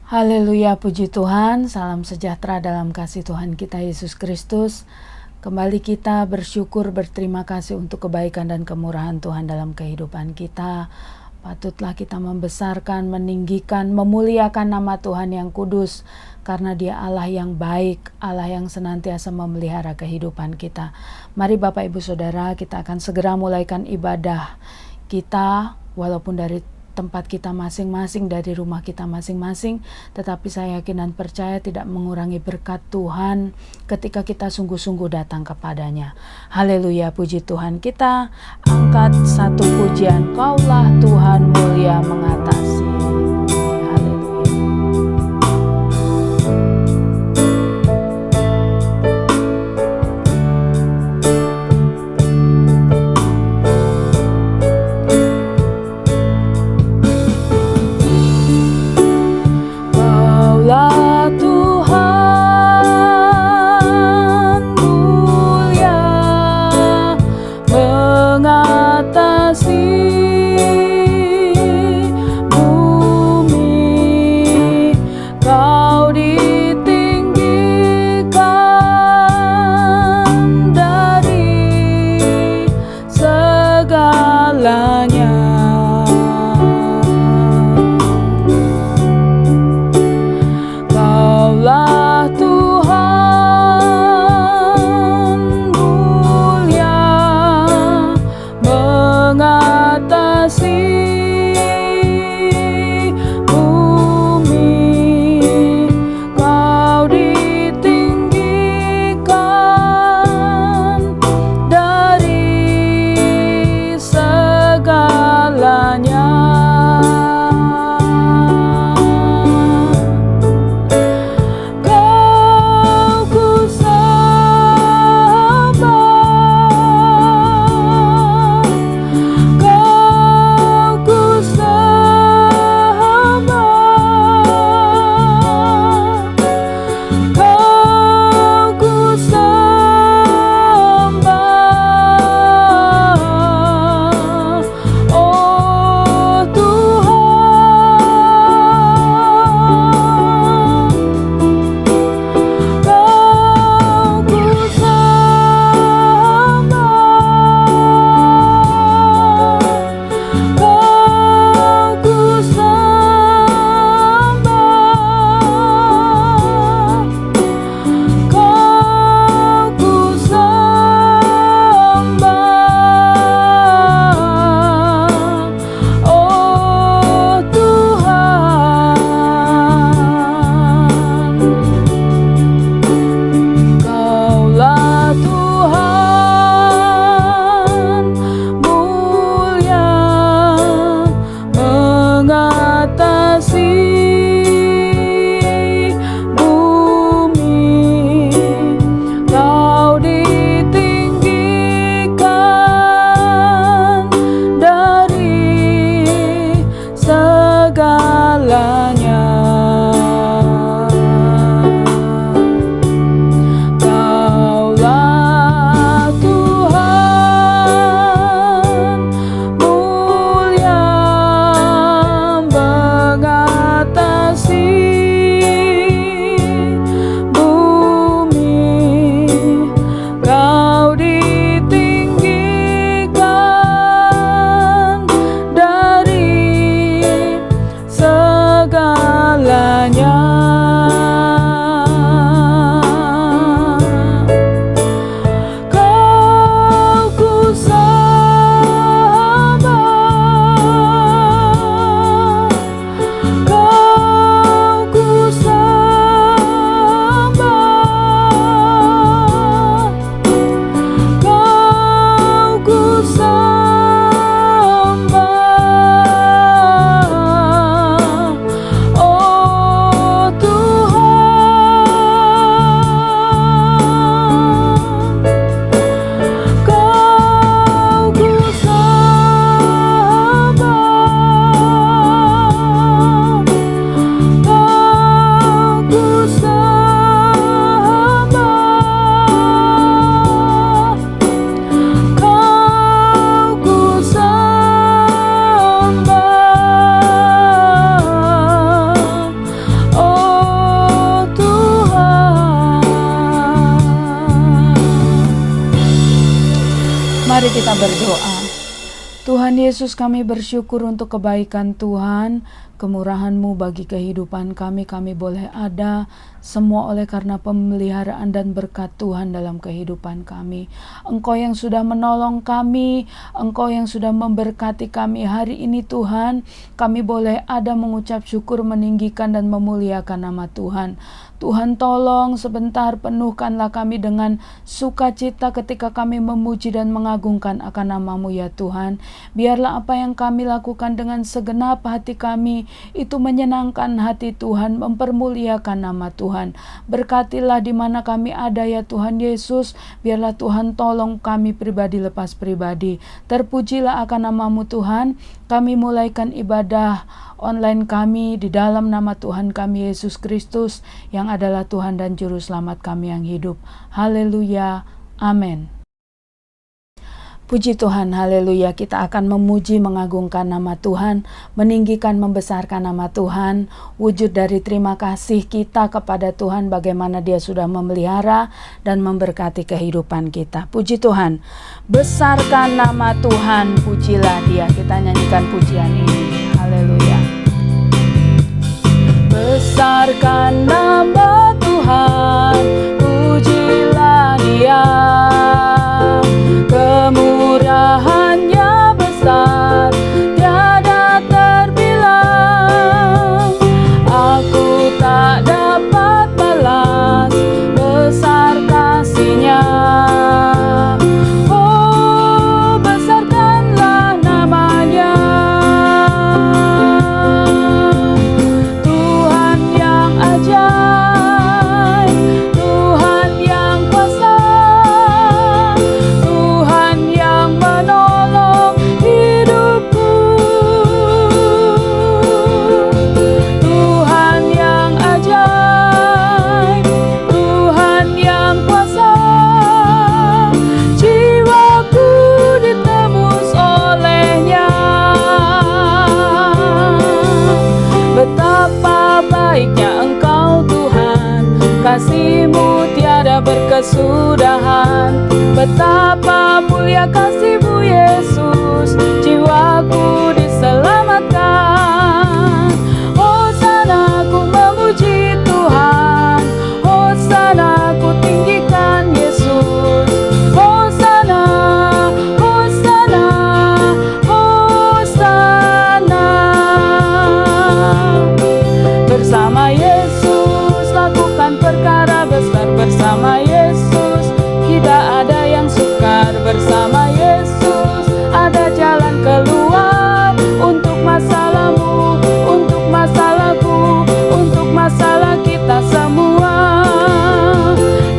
Haleluya, puji Tuhan, salam sejahtera dalam kasih Tuhan kita Yesus Kristus. Kembali kita bersyukur, berterima kasih untuk kebaikan dan kemurahan Tuhan dalam kehidupan kita. Patutlah kita membesarkan, meninggikan, memuliakan nama Tuhan yang kudus, karena Dia Allah yang baik, Allah yang senantiasa memelihara kehidupan kita. Mari Bapak Ibu Saudara, kita akan segera mulaikan ibadah kita, walaupun dari tempat kita masing-masing, dari rumah kita masing-masing, tetapi saya yakin dan percaya tidak mengurangi berkat Tuhan ketika kita sungguh-sungguh datang kepadanya. Haleluya, puji Tuhan. Kita angkat satu pujian, Kaulah Tuhan mulia mengatasi. Kita berdoa. Tuhan Yesus, kami bersyukur untuk kebaikan Tuhan, kemurahan-Mu bagi kehidupan kami. Kami boleh ada semua oleh karena pemeliharaan dan berkat Tuhan dalam kehidupan kami. Engkau yang sudah menolong kami, Engkau yang sudah memberkati kami hari ini Tuhan. Kami boleh ada mengucap syukur, meninggikan dan memuliakan nama Tuhan. Tuhan tolong sebentar penuhkanlah kami dengan sukacita ketika kami memuji dan mengagungkan akan nama-Mu ya Tuhan. Biarlah apa yang kami lakukan dengan segenap hati kami itu menyenangkan hati Tuhan, mempermuliakan nama Tuhan. Berkatilah di mana kami ada ya Tuhan Yesus. Biarlah Tuhan tolong kami pribadi lepas pribadi. Terpujilah akan nama-Mu Tuhan. Kami mulaikan ibadah online kami di dalam nama Tuhan kami Yesus Kristus yang adalah Tuhan dan Juru Selamat kami yang hidup. Haleluya. Amin. Puji Tuhan, haleluya. Kita akan memuji, mengagungkan nama Tuhan, meninggikan, membesarkan nama Tuhan. Wujud dari terima kasih kita kepada Tuhan bagaimana Dia sudah memelihara dan memberkati kehidupan kita. Puji Tuhan. Besarkan nama Tuhan, pujilah Dia. Kita nyanyikan pujian ini. Haleluya. Besarkan nama Tuhan, pujilah Dia. Kemurahannya besar, tiada terbilang. Aku tak dapat balas besar kasih-Nya. Oh, besarkanlah nama-Nya. Tuhan yang ajaib, Tuhan yang kuasa, Tuhan yang menolong hidupku. Tuhan yang ajaib, Tuhan yang kuasa, jiwaku ditebus oleh-Nya. Betapa baiknya Engkau Tuhan, kasih-Mu tiada berkesudahan. Betapa mulia kasih-Mu Yesus, jiwaku diselamatkan. Hosana ku memuji Tuhan, Hosana ku tinggikan Yesus. Hosana, Hosana, Hosana. Bersama Yesus lakukan perkara besar, bersama Yesus tidak ada yang sukar. Bersama Yesus ada jalan keluar untuk masalahmu, untuk masalahku, untuk masalah kita semua.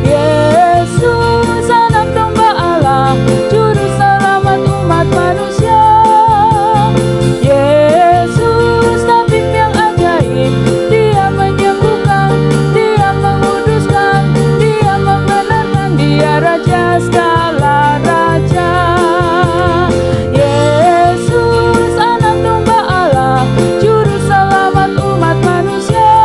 Yesus anak domba Allah, juru selamat umat manusia. Yesus tabib yang ajaib, Dia menyembuhkan, Dia menguduskan, Dia membenarkan, Dia Raja segala raja. Yesus anak domba Allah, juru selamat umat manusia.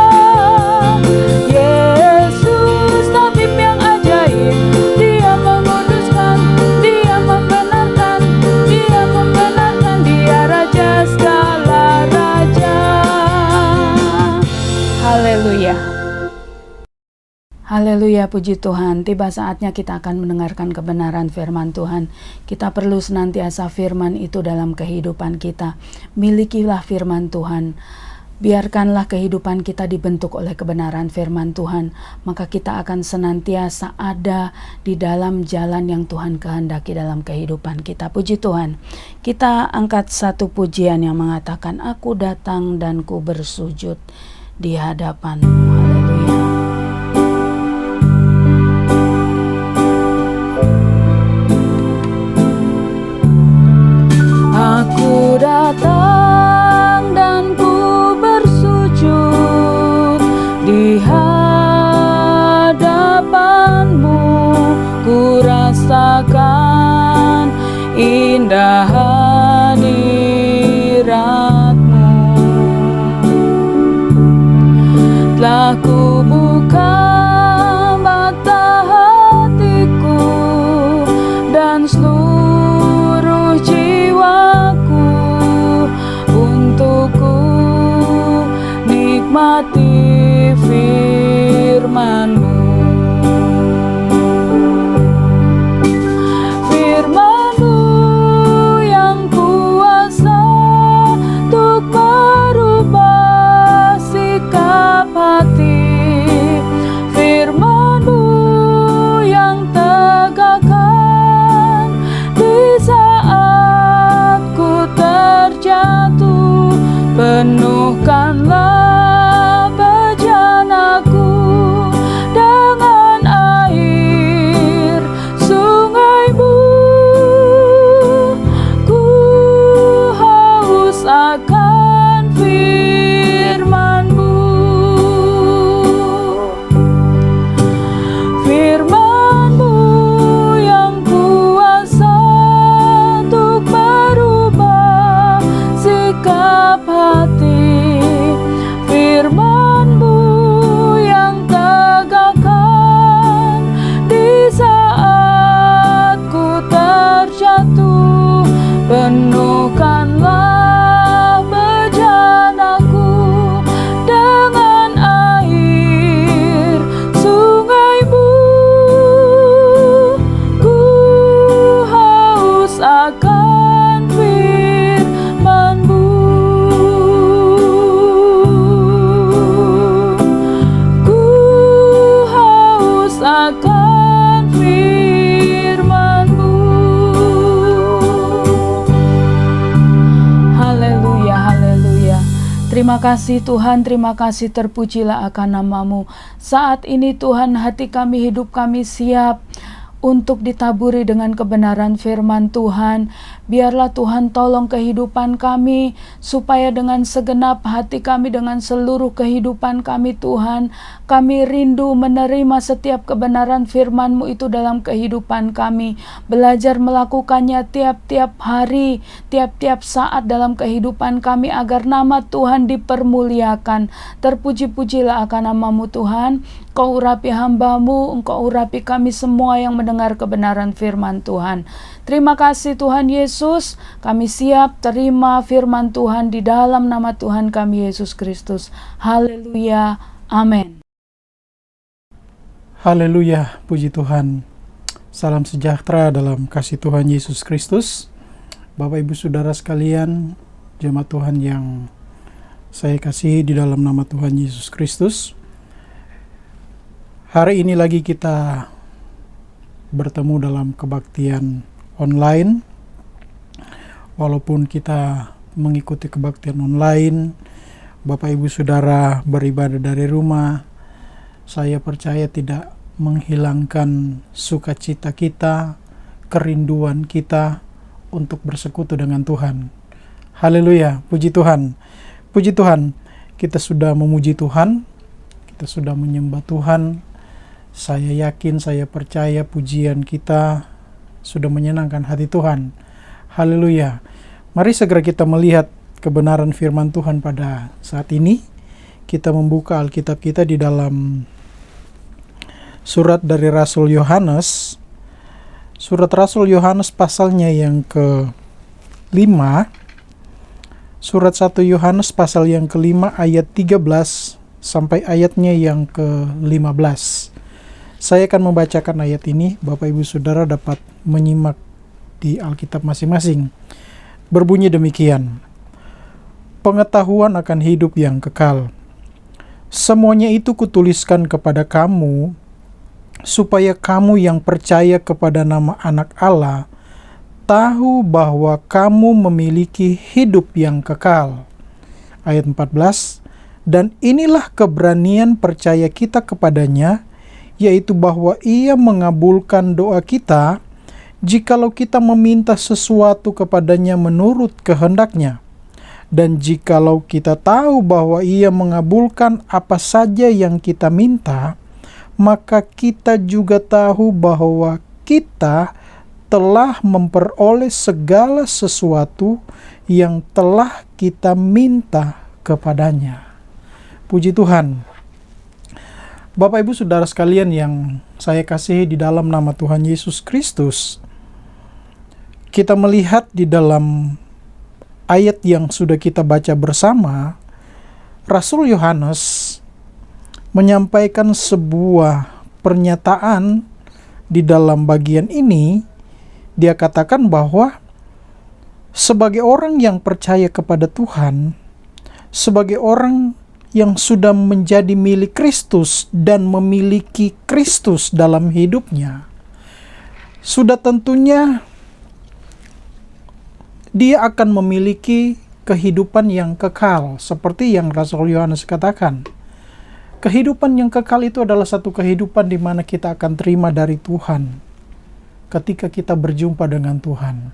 Yesus tabib yang ajaib, Dia menguduskan, Dia membenarkan, Dia membenarkan, Dia Raja segala raja. Haleluya. Haleluya, puji Tuhan. Tiba saatnya kita akan mendengarkan kebenaran firman Tuhan. Kita perlu senantiasa firman itu dalam kehidupan kita. Milikilah firman Tuhan. Biarkanlah kehidupan kita dibentuk oleh kebenaran firman Tuhan. Maka kita akan senantiasa ada di dalam jalan yang Tuhan kehendaki dalam kehidupan kita. Puji Tuhan. Kita angkat satu pujian yang mengatakan, Aku datang dan ku bersujud di hadapan-Mu. Haleluya. Aku datang dan ku bersujud di hadapan-Mu. Ku rasakan indah hadirat-Mu. Telah ku buka mata hatiku dan seluruh hati firman-Mu. Firman-Mu yang kuasa untuk merubah sikap hati. Firman-Mu yang tegakkan di saat ku terjatuh. Penuhkanlah bejanaku dengan air sungai-Mu. Ku haus akan firman-Mu. Firman-Mu yang kuasa untuk merubah sikap hati. Firman-Mu yang tegakkan di saat ku terjatuh. Penuhkanlah bejanaku dengan air sungai-Mu. Ku haus akan firman-Mu. Ku haus akan firman-Mu. Haleluya, haleluya. Terima kasih Tuhan, terima kasih, terpujilah akan nama-Mu. Saat ini Tuhan, hati kami, hidup kami siap untuk ditaburi dengan kebenaran firman Tuhan. Biarlah Tuhan tolong kehidupan kami, supaya dengan segenap hati kami, dengan seluruh kehidupan kami Tuhan, kami rindu menerima setiap kebenaran firman-Mu itu dalam kehidupan kami. Belajar melakukannya tiap-tiap hari, tiap-tiap saat dalam kehidupan kami, agar nama Tuhan dipermuliakan. Terpuji-pujilah akan nama-Mu Tuhan. Engkau urapi hamba-Mu, Engkau urapi kami semua yang mendengar kebenaran firman Tuhan. Terima kasih Tuhan Yesus, kami siap terima firman Tuhan di dalam nama Tuhan kami Yesus Kristus. Haleluya, amin. Haleluya, puji Tuhan. Salam sejahtera dalam kasih Tuhan Yesus Kristus. Bapak Ibu Saudara sekalian, jemaat Tuhan yang saya kasihi di dalam nama Tuhan Yesus Kristus. Hari ini lagi kita bertemu dalam kebaktian online. Walaupun kita mengikuti kebaktian online, Bapak Ibu Saudara beribadah dari rumah, saya percaya tidak menghilangkan sukacita kita, kerinduan kita untuk bersekutu dengan Tuhan. Haleluya, puji Tuhan. Puji Tuhan, kita sudah memuji Tuhan, kita sudah menyembah Tuhan. Saya yakin, saya percaya pujian kita sudah menyenangkan hati Tuhan. Haleluya. Mari segera kita melihat kebenaran firman Tuhan pada saat ini. Kita membuka Alkitab kita di dalam surat dari Rasul Yohanes. Surat Rasul Yohanes pasalnya yang ke-5. Surat 1 Yohanes pasal yang ke-5 ayat 13 sampai ayatnya yang ke-15. Saya akan membacakan ayat ini, Bapak Ibu Saudara dapat menyimak di Alkitab masing-masing. Berbunyi demikian: pengetahuan akan hidup yang kekal. Semuanya itu kutuliskan kepada kamu, supaya kamu yang percaya kepada nama Anak Allah, tahu bahwa kamu memiliki hidup yang kekal. Ayat 14, dan inilah keberanian percaya kita kepadanya, yaitu bahwa Ia mengabulkan doa kita jikalau kita meminta sesuatu kepadanya menurut kehendak-Nya. Dan jikalau kita tahu bahwa Ia mengabulkan apa saja yang kita minta, maka kita juga tahu bahwa kita telah memperoleh segala sesuatu yang telah kita minta kepadanya. Puji Tuhan. Bapak Ibu Saudara sekalian yang saya kasihi di dalam nama Tuhan Yesus Kristus, kita melihat di dalam ayat yang sudah kita baca bersama, Rasul Yohanes menyampaikan sebuah pernyataan di dalam bagian ini. Dia katakan bahwa sebagai orang yang percaya kepada Tuhan, sebagai orang yang sudah menjadi milik Kristus dan memiliki Kristus dalam hidupnya, sudah tentunya dia akan memiliki kehidupan yang kekal, seperti yang Rasul Yohanes katakan. Kehidupan yang kekal itu adalah satu kehidupan di mana kita akan terima dari Tuhan ketika kita berjumpa dengan Tuhan.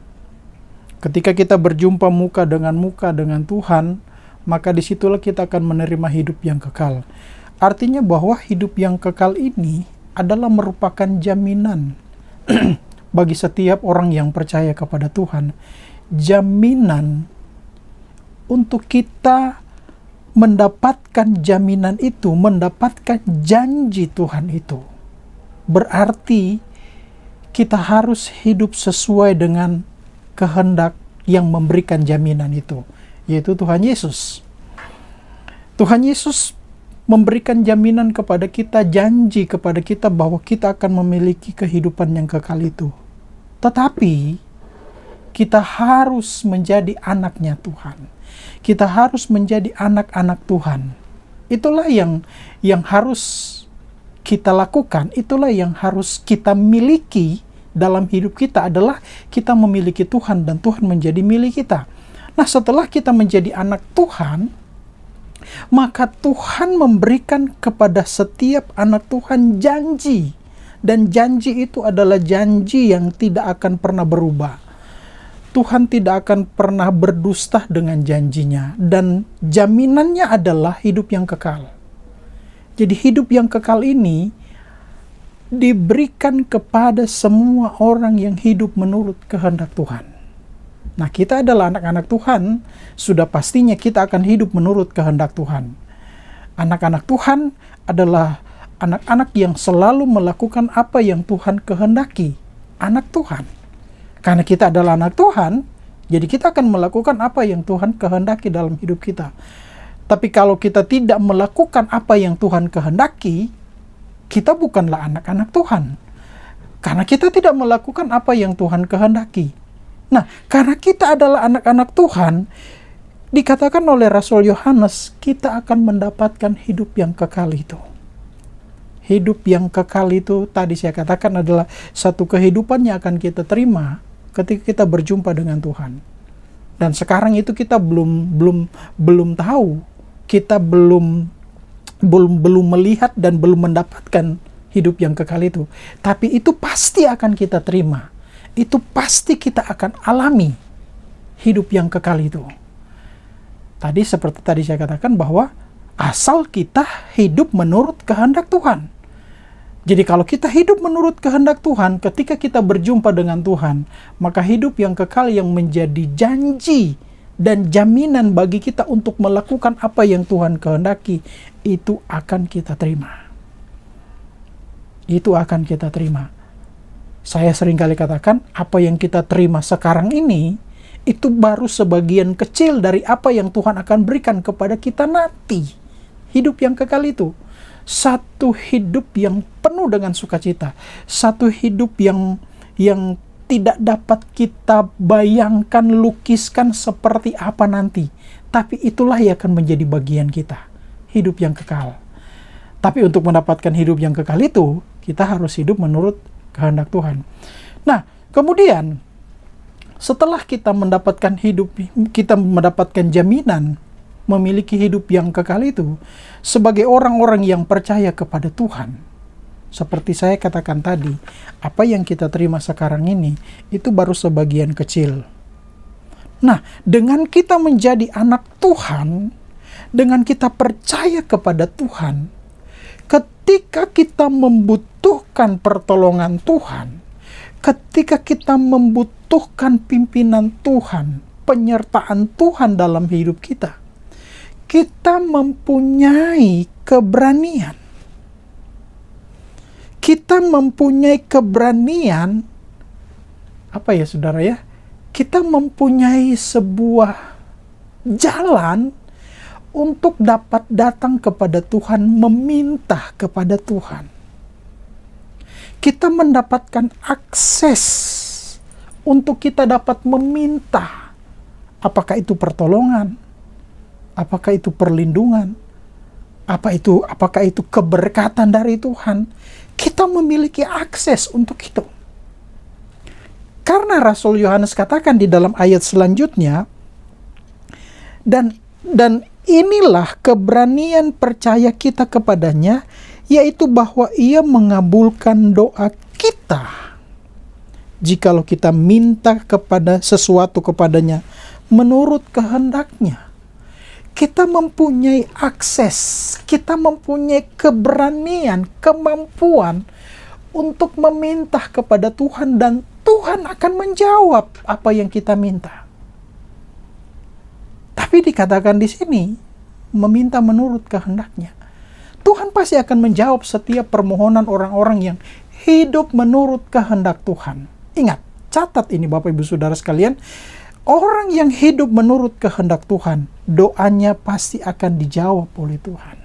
Ketika kita berjumpa muka dengan Tuhan, maka disitulah kita akan menerima hidup yang kekal. Artinya bahwa hidup yang kekal ini adalah merupakan jaminan bagi setiap orang yang percaya kepada Tuhan. Jaminan untuk kita mendapatkan jaminan itu, mendapatkan janji Tuhan itu. Berarti kita harus hidup sesuai dengan kehendak yang memberikan jaminan itu, yaitu Tuhan Yesus. Tuhan Yesus memberikan jaminan kepada kita, janji kepada kita bahwa kita akan memiliki kehidupan yang kekal itu. Tetapi kita harus menjadi anaknya Tuhan. Kita harus menjadi anak-anak Tuhan. Itulah yang harus kita lakukan, itulah yang harus kita miliki dalam hidup kita, adalah kita memiliki Tuhan dan Tuhan menjadi milik kita. Nah, setelah kita menjadi anak Tuhan, maka Tuhan memberikan kepada setiap anak Tuhan janji. Dan janji itu adalah janji yang tidak akan pernah berubah. Tuhan tidak akan pernah berdusta dengan janjinya. Dan jaminannya adalah hidup yang kekal. Jadi hidup yang kekal ini diberikan kepada semua orang yang hidup menurut kehendak Tuhan. Nah, kita adalah anak-anak Tuhan, sudah pastinya kita akan hidup menurut kehendak Tuhan. Anak-anak Tuhan adalah anak-anak yang selalu melakukan apa yang Tuhan kehendaki. Anak Tuhan. Karena kita adalah anak Tuhan, jadi kita akan melakukan apa yang Tuhan kehendaki dalam hidup kita. Tapi kalau kita tidak melakukan apa yang Tuhan kehendaki, kita bukanlah anak-anak Tuhan. Karena kita tidak melakukan apa yang Tuhan kehendaki. Nah, karena kita adalah anak-anak Tuhan, dikatakan oleh Rasul Yohanes, kita akan mendapatkan hidup yang kekal itu. Hidup yang kekal itu tadi saya katakan adalah satu kehidupan yang akan kita terima ketika kita berjumpa dengan Tuhan. Dan sekarang itu kita belum tahu, kita belum melihat dan belum mendapatkan hidup yang kekal itu. Tapi itu pasti akan kita terima. Itu pasti kita akan alami hidup yang kekal itu. Tadi seperti tadi saya katakan bahwa asal kita hidup menurut kehendak Tuhan. Jadi kalau kita hidup menurut kehendak Tuhan, ketika kita berjumpa dengan Tuhan, maka hidup yang kekal yang menjadi janji dan jaminan bagi kita untuk melakukan apa yang Tuhan kehendaki, itu akan kita terima. Itu akan kita terima. Saya seringkali katakan, apa yang kita terima sekarang ini, itu baru sebagian kecil dari apa yang Tuhan akan berikan kepada kita nanti. Hidup yang kekal itu. Satu hidup yang penuh dengan sukacita. Satu hidup yang tidak dapat kita bayangkan, lukiskan seperti apa nanti. Tapi itulah yang akan menjadi bagian kita. Hidup yang kekal. Tapi untuk mendapatkan hidup yang kekal itu, kita harus hidup menurut kehendak Tuhan. Nah, kemudian setelah kita mendapatkan jaminan memiliki hidup yang kekal itu, sebagai orang-orang yang percaya kepada Tuhan, seperti saya katakan tadi, apa yang kita terima sekarang ini, itu baru sebagian kecil. Nah, dengan kita menjadi anak Tuhan, dengan kita percaya kepada Tuhan, ketika kita membutuhkan pertolongan Tuhan, ketika kita membutuhkan pimpinan Tuhan, penyertaan Tuhan dalam hidup kita, kita mempunyai keberanian. Kita mempunyai keberanian, apa ya saudara ya? Kita mempunyai sebuah jalan untuk dapat datang kepada Tuhan, meminta kepada Tuhan. Kita mendapatkan akses untuk kita dapat meminta. Apakah itu pertolongan? Apakah itu perlindungan? Apakah itu keberkatan dari Tuhan? Kita memiliki akses untuk itu. Karena Rasul Yohanes katakan di dalam ayat selanjutnya, dan inilah keberanian percaya kita kepadanya, yaitu bahwa ia mengabulkan doa kita. Jikalau kita minta kepada sesuatu kepadanya menurut kehendaknya. Kita mempunyai akses, kita mempunyai keberanian, kemampuan untuk meminta kepada Tuhan, dan Tuhan akan menjawab apa yang kita minta. Tapi dikatakan di sini, meminta menurut kehendaknya. Tuhan pasti akan menjawab setiap permohonan orang-orang yang hidup menurut kehendak Tuhan. Ingat, catat ini Bapak Ibu Saudara sekalian, orang yang hidup menurut kehendak Tuhan, doanya pasti akan dijawab oleh Tuhan.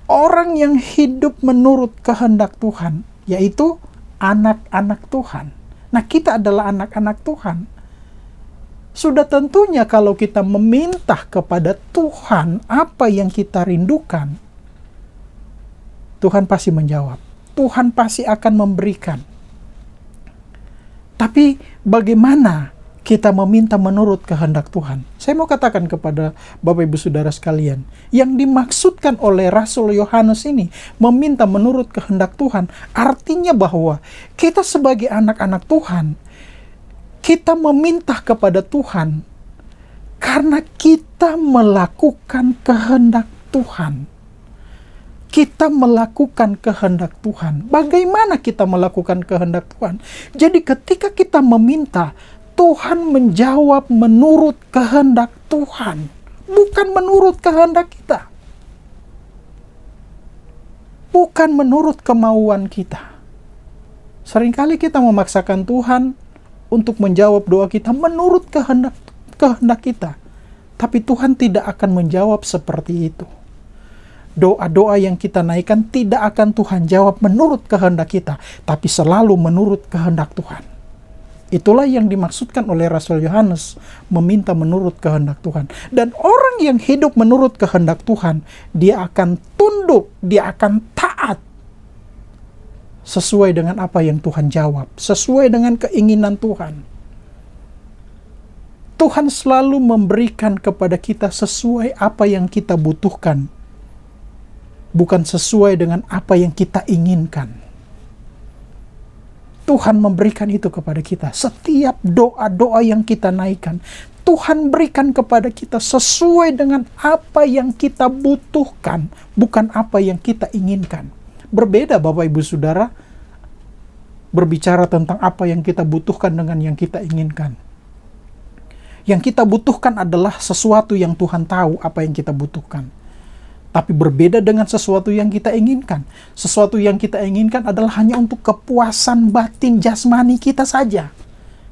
Orang yang hidup menurut kehendak Tuhan, yaitu anak-anak Tuhan. Nah, kita adalah anak-anak Tuhan. Sudah tentunya kalau kita meminta kepada Tuhan apa yang kita rindukan, Tuhan pasti menjawab. Tuhan pasti akan memberikan. Tapi bagaimana kita meminta menurut kehendak Tuhan? Saya mau katakan kepada Bapak Ibu Saudara sekalian, yang dimaksudkan oleh Rasul Yohanes ini, meminta menurut kehendak Tuhan, artinya bahwa kita sebagai anak-anak Tuhan, kita meminta kepada Tuhan karena kita melakukan kehendak Tuhan. Kita melakukan kehendak Tuhan. Bagaimana kita melakukan kehendak Tuhan? Jadi ketika kita meminta, Tuhan menjawab menurut kehendak Tuhan, bukan menurut kehendak kita. Bukan menurut kemauan kita. Seringkali kita memaksakan Tuhan untuk menjawab doa kita menurut kehendak kita. Tapi Tuhan tidak akan menjawab seperti itu. Doa-doa yang kita naikkan tidak akan Tuhan jawab menurut kehendak kita, tapi selalu menurut kehendak Tuhan. Itulah yang dimaksudkan oleh Rasul Yohanes, meminta menurut kehendak Tuhan. Dan orang yang hidup menurut kehendak Tuhan, dia akan tunduk, dia akan taat sesuai dengan apa yang Tuhan jawab, sesuai dengan keinginan Tuhan. Tuhan selalu memberikan kepada kita sesuai apa yang kita butuhkan, bukan sesuai dengan apa yang kita inginkan. Tuhan memberikan itu kepada kita. Setiap doa-doa yang kita naikkan, Tuhan berikan kepada kita sesuai dengan apa yang kita butuhkan, bukan apa yang kita inginkan. Berbeda Bapak Ibu Saudara, berbicara tentang apa yang kita butuhkan dengan yang kita inginkan. Yang kita butuhkan adalah sesuatu yang Tuhan tahu apa yang kita butuhkan. Tapi berbeda dengan sesuatu yang kita inginkan. Sesuatu yang kita inginkan adalah hanya untuk kepuasan batin jasmani kita saja.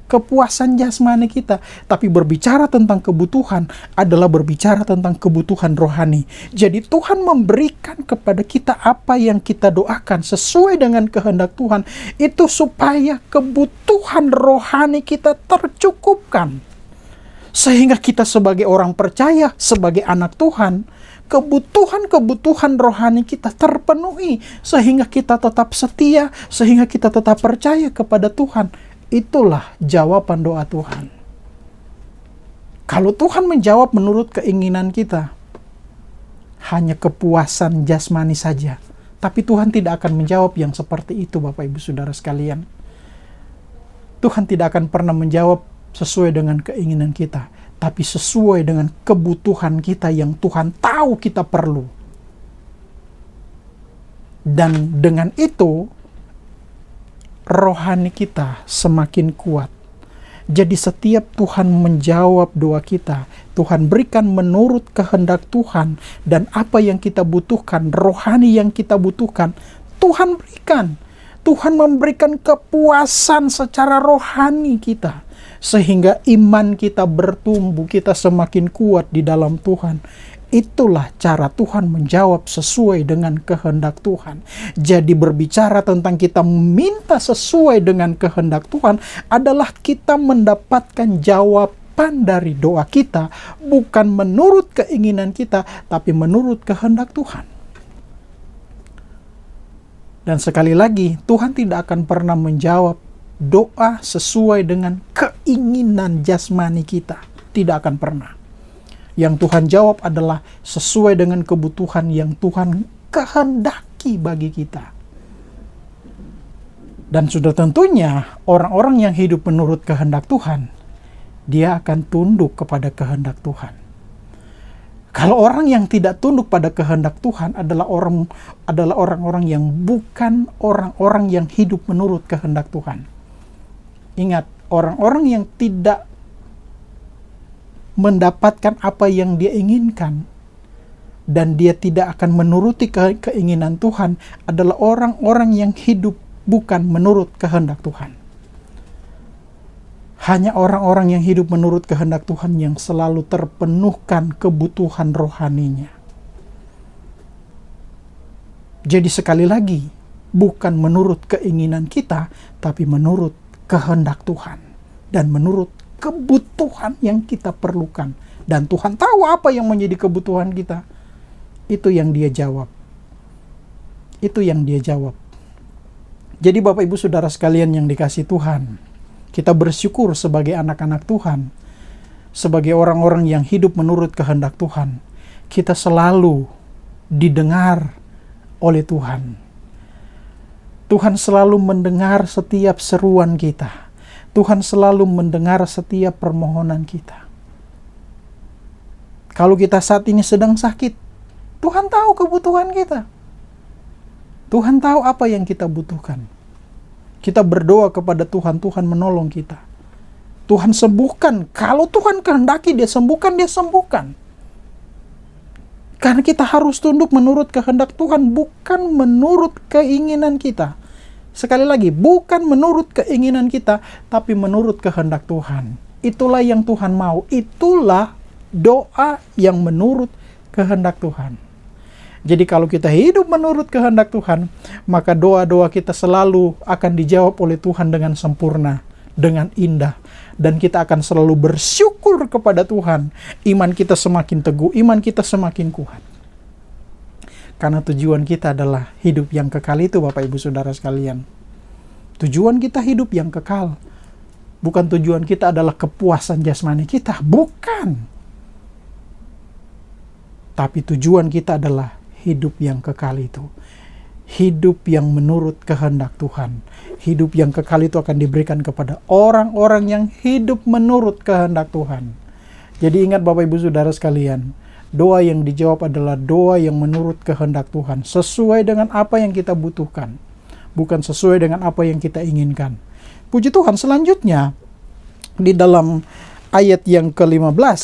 Kepuasan jasmani kita. Tapi berbicara tentang kebutuhan adalah berbicara tentang kebutuhan rohani. Jadi Tuhan memberikan kepada kita apa yang kita doakan sesuai dengan kehendak Tuhan. Itu supaya kebutuhan rohani kita tercukupkan. Sehingga kita sebagai orang percaya, sebagai anak Tuhan, kebutuhan-kebutuhan rohani kita terpenuhi. Sehingga kita tetap setia, sehingga kita tetap percaya kepada Tuhan. Itulah jawaban doa Tuhan. Kalau Tuhan menjawab menurut keinginan kita, hanya kepuasan jasmani saja. Tapi Tuhan tidak akan menjawab yang seperti itu Bapak Ibu Saudara sekalian. Tuhan tidak akan pernah menjawab sesuai dengan keinginan kita, tapi sesuai dengan kebutuhan kita yang Tuhan tahu kita perlu. Dan dengan itu, rohani kita semakin kuat. Jadi setiap Tuhan menjawab doa kita, Tuhan berikan menurut kehendak Tuhan, dan apa yang kita butuhkan, rohani yang kita butuhkan, Tuhan berikan. Tuhan memberikan kepuasan secara rohani kita. sehingga iman kita bertumbuh, kita semakin kuat di dalam Tuhan. Itulah cara Tuhan menjawab sesuai dengan kehendak Tuhan. Jadi berbicara tentang kita minta sesuai dengan kehendak Tuhan adalah kita mendapatkan jawaban dari doa kita, bukan menurut keinginan kita, tapi menurut kehendak Tuhan. Dan sekali lagi, Tuhan tidak akan pernah menjawab doa sesuai dengan keinginan jasmani kita. Tidak akan pernah. Yang Tuhan jawab adalah sesuai dengan kebutuhan yang Tuhan kehendaki bagi kita. Dan sudah tentunya orang-orang yang hidup menurut kehendak Tuhan, dia akan tunduk kepada kehendak Tuhan. Kalau orang yang tidak tunduk pada kehendak Tuhan adalah orang-orang yang bukan orang-orang yang hidup menurut kehendak Tuhan. Ingat, orang-orang yang tidak mendapatkan apa yang dia inginkan dan dia tidak akan menuruti keinginan Tuhan adalah orang-orang yang hidup bukan menurut kehendak Tuhan. Hanya orang-orang yang hidup menurut kehendak Tuhan yang selalu terpenuhkan kebutuhan rohaninya. Jadi sekali lagi, bukan menurut keinginan kita, tapi menurut kehendak Tuhan dan menurut kebutuhan yang kita perlukan. Dan Tuhan tahu apa yang menjadi kebutuhan kita. Itu yang dia jawab. Itu yang dia jawab. Jadi Bapak Ibu Saudara sekalian yang dikasihi Tuhan, kita bersyukur sebagai anak-anak Tuhan, sebagai orang-orang yang hidup menurut kehendak Tuhan, kita selalu didengar oleh Tuhan. Tuhan selalu mendengar setiap seruan kita. Tuhan selalu mendengar setiap permohonan kita. Kalau kita saat ini sedang sakit, Tuhan tahu kebutuhan kita. Tuhan tahu apa yang kita butuhkan. Kita berdoa kepada Tuhan, Tuhan menolong kita. Tuhan sembuhkan. Kalau Tuhan kehendaki dia sembuhkan, dia sembuhkan. Karena kita harus tunduk menurut kehendak Tuhan, bukan menurut keinginan kita. Sekali lagi, bukan menurut keinginan kita, tapi menurut kehendak Tuhan. Itulah yang Tuhan mau. Itulah doa yang menurut kehendak Tuhan. Jadi kalau kita hidup menurut kehendak Tuhan, maka doa-doa kita selalu akan dijawab oleh Tuhan dengan sempurna, dengan indah. Dan kita akan selalu bersyukur kepada Tuhan. Iman kita semakin teguh, iman kita semakin kuat. Karena tujuan kita adalah hidup yang kekal itu, Bapak Ibu Saudara sekalian. Tujuan kita hidup yang kekal. Bukan tujuan kita adalah kepuasan jasmani kita. Bukan. Tapi tujuan kita adalah hidup yang kekal itu. Hidup yang menurut kehendak Tuhan. Hidup yang kekal itu akan diberikan kepada orang-orang yang hidup menurut kehendak Tuhan. Jadi ingat Bapak Ibu Saudara sekalian, doa yang dijawab adalah doa yang menurut kehendak Tuhan, sesuai dengan apa yang kita butuhkan, bukan sesuai dengan apa yang kita inginkan. Puji Tuhan, selanjutnya di dalam ayat yang ke-15,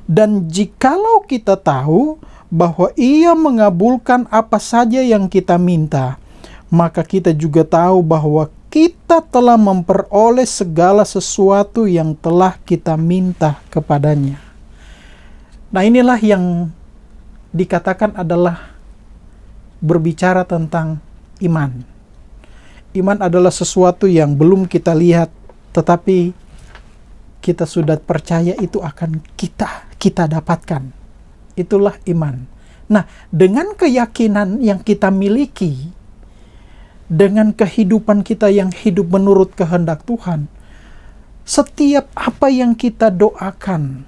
dan jikalau kita tahu bahwa Ia mengabulkan apa saja yang kita minta, maka kita juga tahu bahwa kita telah memperoleh segala sesuatu yang telah kita minta kepadanya. Nah, inilah yang dikatakan adalah berbicara tentang iman. Iman adalah sesuatu yang belum kita lihat, tetapi kita sudah percaya itu akan kita dapatkan. Itulah iman. Nah, dengan keyakinan yang kita miliki, dengan kehidupan kita yang hidup menurut kehendak Tuhan, setiap apa yang kita doakan,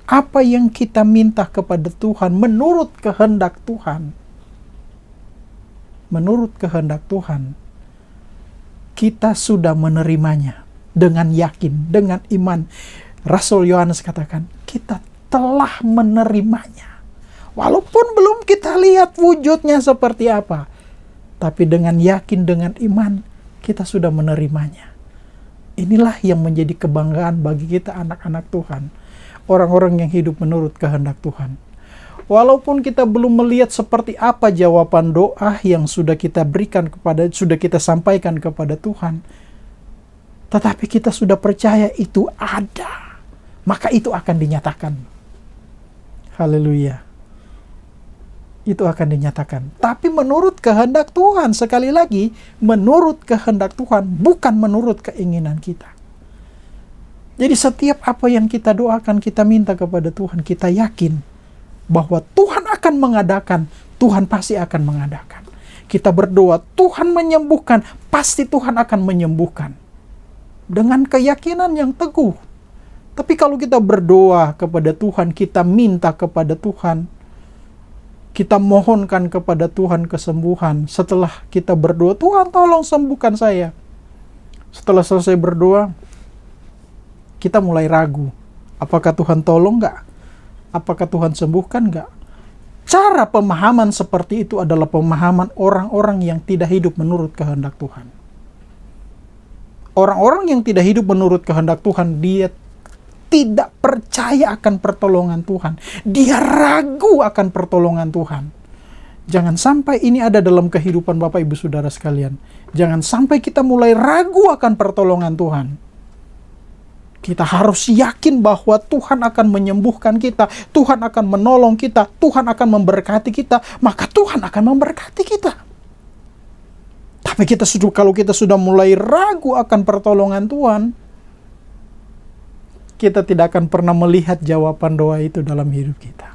apa yang kita minta kepada Tuhan menurut kehendak Tuhan, kita sudah menerimanya dengan yakin, dengan iman. Rasul Yohanes katakan, kita telah menerimanya. Walaupun belum kita lihat wujudnya seperti apa, tapi dengan yakin, dengan iman, kita sudah menerimanya. Inilah yang menjadi kebanggaan bagi kita anak-anak Tuhan. Orang-orang yang hidup menurut kehendak Tuhan. Walaupun kita belum melihat seperti apa jawaban doa yang sudah kita berikan sudah kita sampaikan kepada Tuhan, Tetapi kita sudah percaya itu ada, maka itu akan dinyatakan. Haleluya. Itu akan dinyatakan. Tapi menurut kehendak Tuhan, sekali lagi, menurut kehendak Tuhan, bukan menurut keinginan kita. Jadi setiap apa yang kita doakan, kita minta kepada Tuhan, kita yakin bahwa Tuhan akan mengadakan, Tuhan pasti akan mengadakan. Kita berdoa, Tuhan menyembuhkan, pasti Tuhan akan menyembuhkan. Dengan keyakinan yang teguh. Tapi kalau kita berdoa kepada Tuhan, kita minta kepada Tuhan, kita mohonkan kepada Tuhan kesembuhan. Setelah kita berdoa, Tuhan tolong sembuhkan saya. Setelah selesai berdoa, kita mulai ragu. Apakah Tuhan tolong nggak? Apakah Tuhan sembuhkan nggak? Cara pemahaman seperti itu adalah pemahaman orang-orang yang tidak hidup menurut kehendak Tuhan. Orang-orang yang tidak hidup menurut kehendak Tuhan, dia tidak percaya akan pertolongan Tuhan. Dia ragu akan pertolongan Tuhan. Jangan sampai ini ada dalam kehidupan Bapak Ibu Saudara sekalian. Jangan sampai kita mulai ragu akan pertolongan Tuhan. Kita harus yakin bahwa Tuhan akan menyembuhkan kita, Tuhan akan menolong kita, Tuhan akan memberkati kita, maka Tuhan akan memberkati kita. Tapi kalau kita sudah mulai ragu akan pertolongan Tuhan, kita tidak akan pernah melihat jawaban doa itu dalam hidup kita.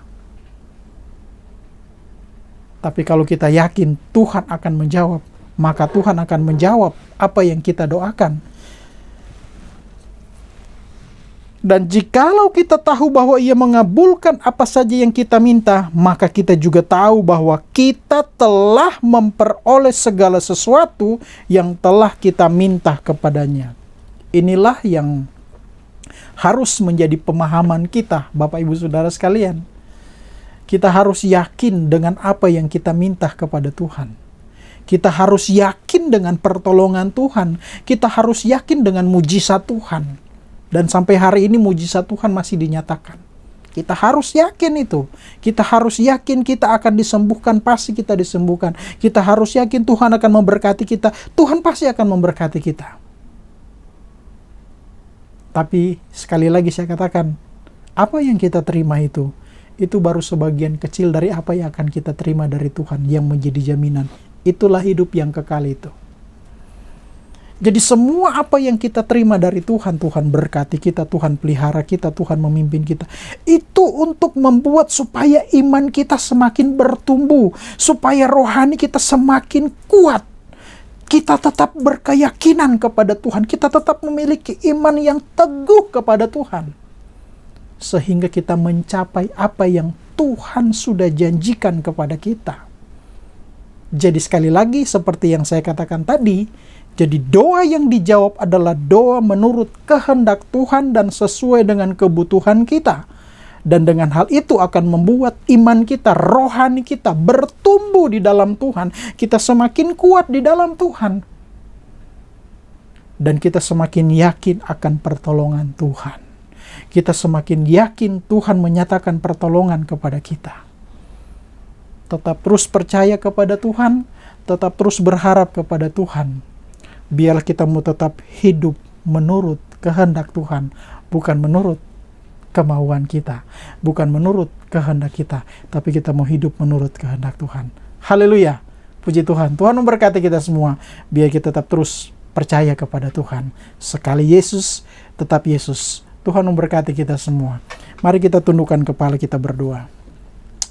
Tapi kalau kita yakin Tuhan akan menjawab, maka Tuhan akan menjawab apa yang kita doakan. Dan jikalau kita tahu bahwa Ia mengabulkan apa saja yang kita minta, maka kita juga tahu bahwa kita telah memperoleh segala sesuatu yang telah kita minta kepadanya. Inilah yang harus menjadi pemahaman kita, Bapak Ibu Saudara sekalian. Kita harus yakin dengan apa yang kita minta kepada Tuhan. Kita harus yakin dengan pertolongan Tuhan. Kita harus yakin dengan mujizat Tuhan. Dan sampai hari ini mujizat Tuhan masih dinyatakan. Kita harus yakin itu. Kita harus yakin kita akan disembuhkan, pasti kita disembuhkan. Kita harus yakin Tuhan akan memberkati kita. Tuhan pasti akan memberkati kita. Tapi sekali lagi saya katakan, apa yang kita terima itu baru sebagian kecil dari apa yang akan kita terima dari Tuhan yang menjadi jaminan. Itulah hidup yang kekal itu. Jadi semua apa yang kita terima dari Tuhan, Tuhan berkati kita, Tuhan pelihara kita, Tuhan memimpin kita. Itu untuk membuat supaya iman kita semakin bertumbuh, supaya rohani kita semakin kuat. Kita tetap berkeyakinan kepada Tuhan, kita tetap memiliki iman yang teguh kepada Tuhan. Sehingga kita mencapai apa yang Tuhan sudah janjikan kepada kita. Jadi sekali lagi seperti yang saya katakan tadi, jadi doa yang dijawab adalah doa menurut kehendak Tuhan dan sesuai dengan kebutuhan kita. Dan dengan hal itu akan membuat iman kita, rohani kita bertumbuh di dalam Tuhan. Kita semakin kuat di dalam Tuhan. Dan kita semakin yakin akan pertolongan Tuhan. Kita semakin yakin Tuhan menyatakan pertolongan kepada kita. Tetap terus percaya kepada Tuhan, tetap terus berharap kepada Tuhan. Biarlah kita mau tetap hidup menurut kehendak Tuhan, bukan menurut kemauan kita, bukan menurut kehendak kita, tapi kita mau hidup menurut kehendak Tuhan. Haleluya, puji Tuhan. Tuhan memberkati kita semua, biar kita tetap terus percaya kepada Tuhan. Sekali Yesus, tetap Yesus. Tuhan memberkati kita semua. Mari kita tundukkan kepala, kita berdoa.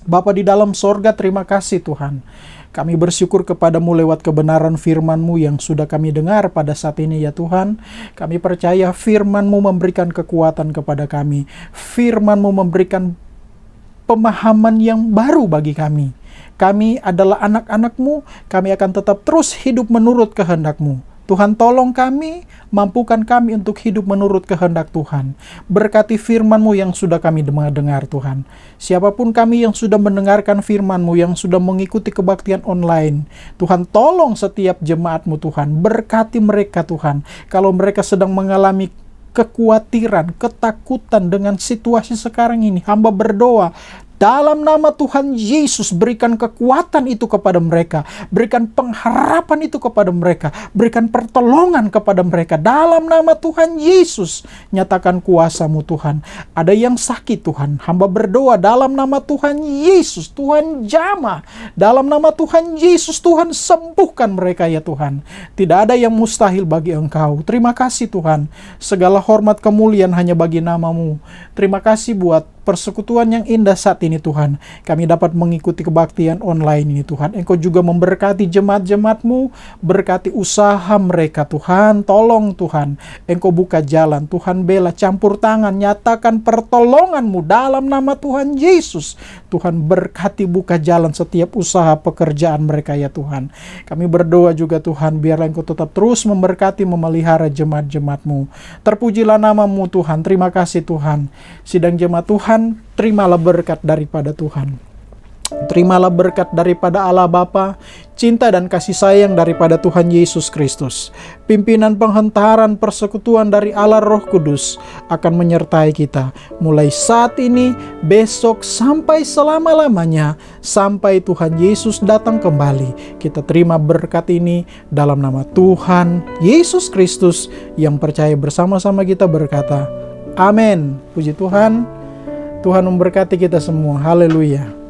Bapa di dalam sorga, terima kasih Tuhan. Kami bersyukur kepadamu lewat kebenaran firman-Mu yang sudah kami dengar pada saat ini ya Tuhan. Kami percaya firman-Mu memberikan kekuatan kepada kami. Firman-Mu memberikan pemahaman yang baru bagi kami. Kami adalah anak-anak-Mu, kami akan tetap terus hidup menurut kehendak-Mu. Tuhan tolong kami, mampukan kami untuk hidup menurut kehendak Tuhan. Berkati firman-Mu yang sudah kami dengar Tuhan. Siapapun kami yang sudah mendengarkan firman-Mu, yang sudah mengikuti kebaktian online, Tuhan tolong setiap jemaat-Mu Tuhan. Berkati mereka Tuhan. Kalau mereka sedang mengalami kekhawatiran, ketakutan dengan situasi sekarang ini, hamba berdoa, Dalam nama Tuhan Yesus, berikan kekuatan itu kepada mereka, berikan pengharapan itu kepada mereka, berikan pertolongan kepada mereka. Dalam nama Tuhan Yesus, nyatakan kuasa-Mu Tuhan. Ada yang sakit Tuhan, hamba berdoa dalam nama Tuhan Yesus, Tuhan jamah. Dalam nama Tuhan Yesus, Tuhan sembuhkan mereka ya Tuhan. Tidak ada yang mustahil bagi Engkau. Terima kasih Tuhan, segala hormat kemuliaan hanya bagi nama-Mu. Terima kasih buat persekutuan yang indah saat ini Tuhan. Kami dapat mengikuti kebaktian online ini Tuhan. Engkau juga memberkati jemaat-jemaat-Mu, berkati usaha mereka Tuhan. Tolong Tuhan, Engkau buka jalan Tuhan, bela, campur tangan, nyatakan pertolongan-Mu dalam nama Tuhan Yesus. Tuhan berkati, buka jalan setiap usaha pekerjaan mereka ya Tuhan. Kami berdoa juga Tuhan, biarlah Engkau tetap terus memberkati, memelihara jemaat-jemaat-Mu. Terpujilah nama-Mu Tuhan. Terima kasih Tuhan. Sidang jemaat Tuhan, terimalah berkat daripada Tuhan. Terimalah berkat daripada Allah Bapa, cinta dan kasih sayang daripada Tuhan Yesus Kristus. Pimpinan penghentaran persekutuan dari Allah Roh Kudus akan menyertai kita mulai saat ini, besok, sampai selama-lamanya, sampai Tuhan Yesus datang kembali. Kita terima berkat ini dalam nama Tuhan Yesus Kristus, yang percaya bersama-sama kita berkata, amin. Puji Tuhan. Tuhan memberkati kita semua. Haleluya.